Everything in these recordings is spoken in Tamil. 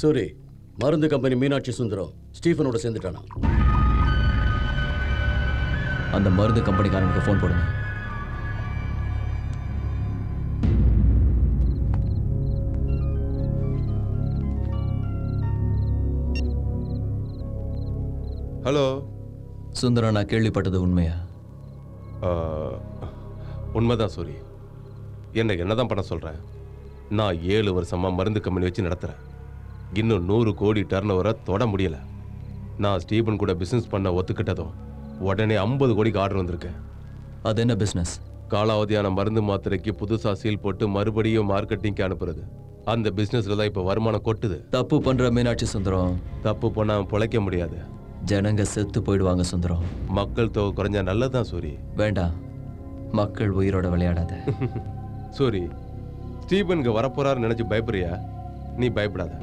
சூரி, மருந்து கம்பெனி மீனாட்சி சுந்தரம் ஸ்டீஃபனோட சேர்ந்துட்டானா? அந்த மருந்து கம்பெனிக்காரனுக்கு ஃபோன் போடுங்க. ஹலோ சுந்தரம், நான் கேள்விப்பட்டது உண்மையா? உண்மைதான் சூரி. என்னதான் பண்ண சொல்கிறேன்? நான் 7 வருஷமா மருந்து கம்பெனி வச்சு நடத்துகிறேன். இன்னும் 100 கோடி டர்ன் ஓவரை தொட முடியலை. நான் ஸ்டீபன் கூட பிஸ்னஸ் பண்ண ஒத்துக்கிட்டதும் உடனே 50 கோடிக்கு ஆர்டர் வந்திருக்கேன். அது என்ன பிஸ்னஸ்? காலாவதியான மருந்து மாத்திரைக்கு புதுசாக சீல் போட்டு மறுபடியும் மார்க்கெட்டிங்க்கு அனுப்புறது. அந்த பிஸ்னஸில் தான் இப்போ வருமானம் கொட்டுது. தப்பு பண்ணுற மீனாட்சி சுந்தரம். தப்பு பண்ணால் பிழைக்க முடியாது. ஜனங்க செத்து போயிடுவாங்க சுந்தரம். மக்கள் தொகை குறைஞ்சா நல்லதுதான் சூரி. வேண்டாம், மக்கள் உயிரோட விளையாடாத. சூரி, ஸ்டீபனுக்கு வரப்போறாரு நினைச்சு பயப்படுறியா? நீ பயப்படாத.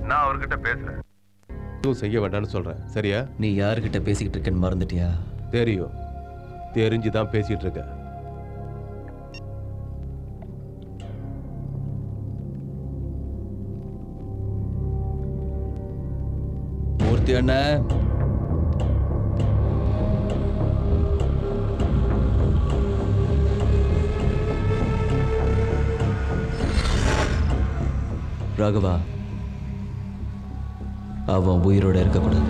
நான் அவர்கிட்ட பேசுறேன். எதுவும் செய்ய வேண்டாம்னு சொல்றேன், சரியா? நீ யாருக்கிட்ட பேசிக்கிட்டு இருக்கேன்னு மறந்துட்டியா? தெரியும், தெரிஞ்சுதான் பேசிட்டு இருக்க. மூர்த்தி அண்ணா, ராகவா, அவன் உயிரோட இருக்கக்கூடாது.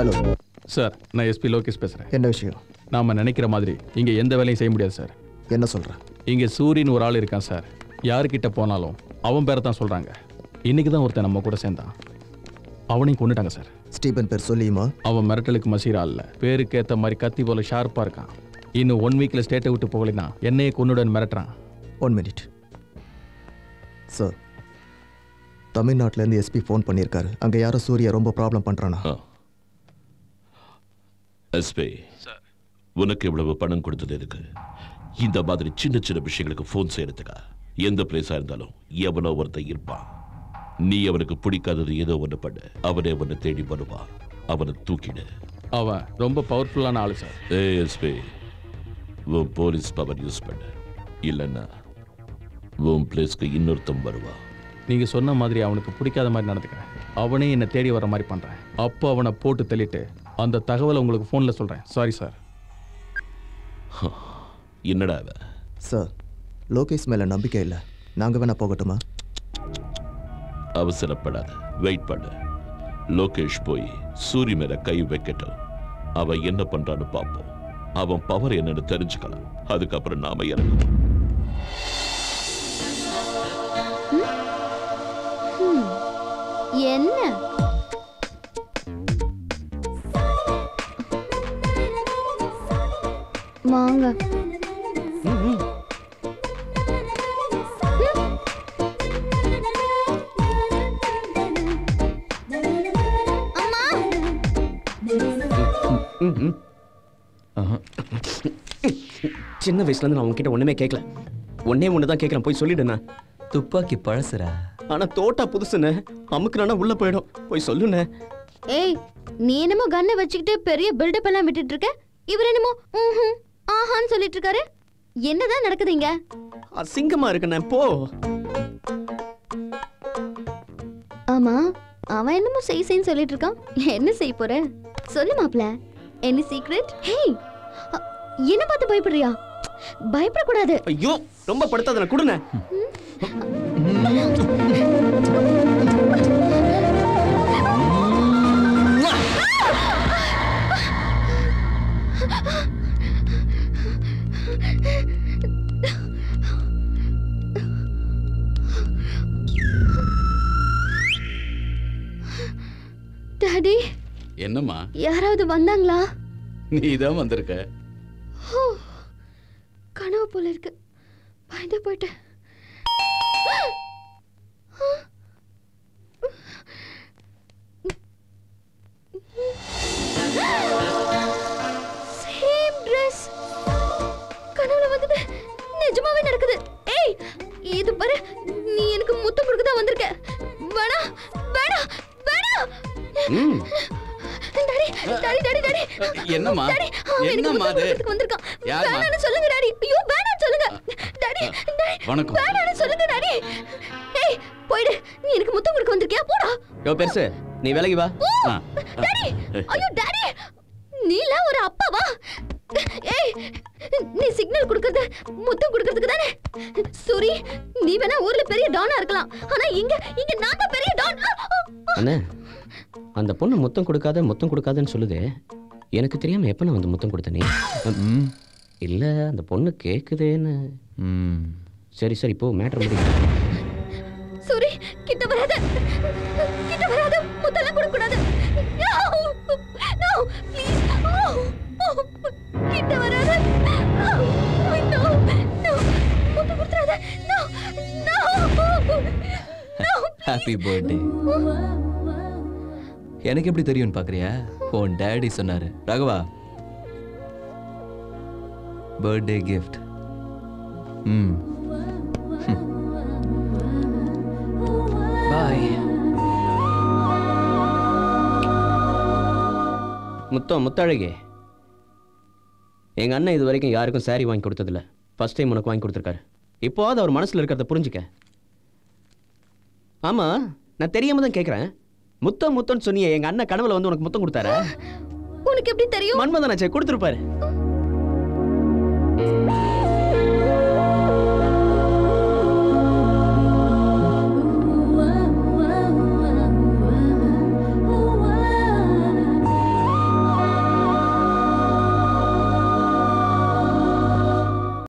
ஹலோ சார், நான் எஸ்பி லோகேஷ் பேசுகிறேன். என்ன விஷயம்? நாம் நினைக்கிற மாதிரி இங்கே எந்த வேலையும் செய்ய முடியாது சார். என்ன சொல்கிறேன்? இங்கே சூரியன் ஒரு ஆள் இருக்கான் சார். யாருக்கிட்ட போனாலும் அவன் பேரை தான் சொல்கிறாங்க. இன்றைக்கி தான் ஒருத்தன் நம்ம கூட சேர்ந்தான். அவனையும் கொண்டுட்டாங்க சார். ஸ்டீபன் பேர் சொல்லியுமா? அவன் மிரட்டலுக்கு மசீரா இல்லை. பேருக்கு ஏற்ற மாதிரி கத்தி போல ஷார்ப்பாக இருக்கான். இன்னும் 1 வீக்கில் ஸ்டேட்டை விட்டு போகலைன்னா என்னையே கொண்டுடன் மிரட்டுறான். 1 மினிட் சார். தமிழ்நாட்டிலேருந்து எஸ்பி ஃபோன் பண்ணியிருக்காரு. அங்கே யாரோ சூர்யா ரொம்ப ப்ராப்ளம் பண்ணுறானா? எஸ்பி, உனக்கு இவ்வளவு பணம் கொடுத்தது எதுக்கு? இந்த மாதிரி சின்ன சின்ன விஷயங்களுக்கு ஃபோன் செய்யறதுக்கா? எந்த பிளேஸா இருந்தாலும் எவனோ ஒருத்தன் இருப்பான். நீ அவனுக்கு பிடிக்காதது ஏதோ ஒன்று பண்ணு, அவனே ஒன்று தேடி வருவான். அவனை தூக்கிடு. அவன் ரொம்ப பவர்ஃபுல்லான ஆளு சார். எஸ்பி, உன் போலீஸ் பவர் யூஸ் பண்ணு, இல்லைன்னா உன் பிளேஸ்க்கு இன்னொருத்தம் வருவான். நீங்க சொன்ன மாதிரி அவனுக்கு பிடிக்காத மாதிரி நடந்துக்கிறேன். அவனே என்னை தேடி வர மாதிரி பண்றேன். அப்போ அவனை போட்டு தள்ளிட்டு அந்த தகவலை உங்களுக்கு ஃபோனில் சொல்கிறேன். Sorry sir. என்னடா சார், லோகேஷ் மேலே நம்பிக்கை இல்லை. நாங்கள் வேணா போகட்டுமா? அவசரப்படாத, வெயிட் பண்ணு. லோகேஷ் போய் சூரி மேல கை வைக்கட்டும். அவன் என்ன பண்றான்னு பார்ப்போம். அவன் பவர் என்னன்னு தெரிஞ்சுக்கலாம். அதுக்கப்புறம் நாம இறங்கணும். என்ன வாங்க. சின்ன வயசுல இருந்து நான் உன்கிட்ட ஒண்ணுமே கேட்கல. ஒண்ணுதான் கேட்கறேன், போய் சொல்லிடுண்ணா. துப்பாக்கி பழசுரா, ஆனா தோட்டா புதுசுன்னு அமுக்குனா உள்ள போயிடும். போய் சொல்லுண்ணே. ஏய், நீ என்னமோ கண்ணை வச்சுக்கிட்டு பெரிய பில்டப் எல்லாம் விட்டுட்டு இருக்க. இவர் என்னமோ ஆஹான்னு சொல்லிட்டு இருக்காரு. என்னதான் நடக்குதுங்க? அசிங்கமா இருக்குண்ணே போ. ஆமா, அவன் என்னமோ செய்ன்னு சொல்லிட்டு இருக்கான். என்ன செய்ய போற? சொல்லு மாப்ள. Any secret? ஹே, என்ன பார்த்து பயப்படுறியா? பயப்படக்கூடாது. ஐயோ ரொம்ப படுத்தாத, கொடுண்ணே. டாடி, என்னம்மா? யாராவது வந்தாங்களா? நீதான் வந்திருக்க. கனவு போல இருக்கு. பயந்து போயிட்டேன். Same dress. கனவுல வந்தது நிஜமாவே நடக்குது. ஏய், இது பாரு, நீ எனக்கு முத்தம் கொடுக்க தான் வந்திருக்க. வேணா வேணா வேணா. Daddy daddy daddy daddy. என்னம்மா? டாடி, என்னம்மா அது? வந்திருக்கான். வேணான்னு சொல்லுங்க டாடி. ஐயோ வேணான்னு சொல்லுங்க டாடி. டாடி வணக்கம். வேணான்னு சொல்லுங்க டாடி. ஏய் போய்டு. நீ எனக்கு முத்தம் கொடுக்க வந்திருக்கியா? போடா. யோ பெருசு, நீ விலகி வா. டாடி, ஐயோ டாடி, நீல ஒரு அப்பாவா? ஏய், நீ சிக்னல் கொடுக்கிறது முத்தம் கொடுக்கிறதுக்கு தானே? சூரி, நீ வேணா ஊர்ல பெரிய டானா இருக்கலாம், ஆனா இங்க நான் தான் பெரிய டான். அண்ணே, அந்த பொண்ணு முத்தம் கொடுக்காதன்னு சொல்லுது. எனக்கு தெரியாம எப்ப நான் வந்து முத்தம் கொடுத்தனே? இல்ல, அந்த பொண்ணு கேக்குதேன்னு. சரி சரி, இப்போ மேட்டர் முடியும். சூரி, கிட்ட வராத, கிட்ட வராத. முத்தம் கொடுக்க கூடாது. No please. கிட்ட வராத. நோ நோ, முத்தம் கொடுத்துறாத. No no no. Happy birthday. எனக்கு எப்படி தெரியும்னு பார்க்குறியா? உன் டேடி சொன்னாரு. Raghava, birthday gift. பாய். முத்தழகே, எங்க அண்ணன் இது வரைக்கும் யாருக்கும் சாரி வாங்கி கொடுத்ததில்ல. ஃபர்ஸ்ட் டைம் உனக்கு வாங்கி கொடுத்துருக்காரு. இப்போது அவர் மனசுல இருக்கிறத புரிஞ்சுக்க. ஆமா, நான் தெரியாம தான் கேட்குறேன். முத்தம்னு சொன்னியே, எங்க அண்ணன் கனவுல வந்து உனக்கு முத்தம் கொடுத்தாரா? உனக்கு எப்படி தெரியும்? மன்மதனாச்சே கொடுத்துருப்பாரு.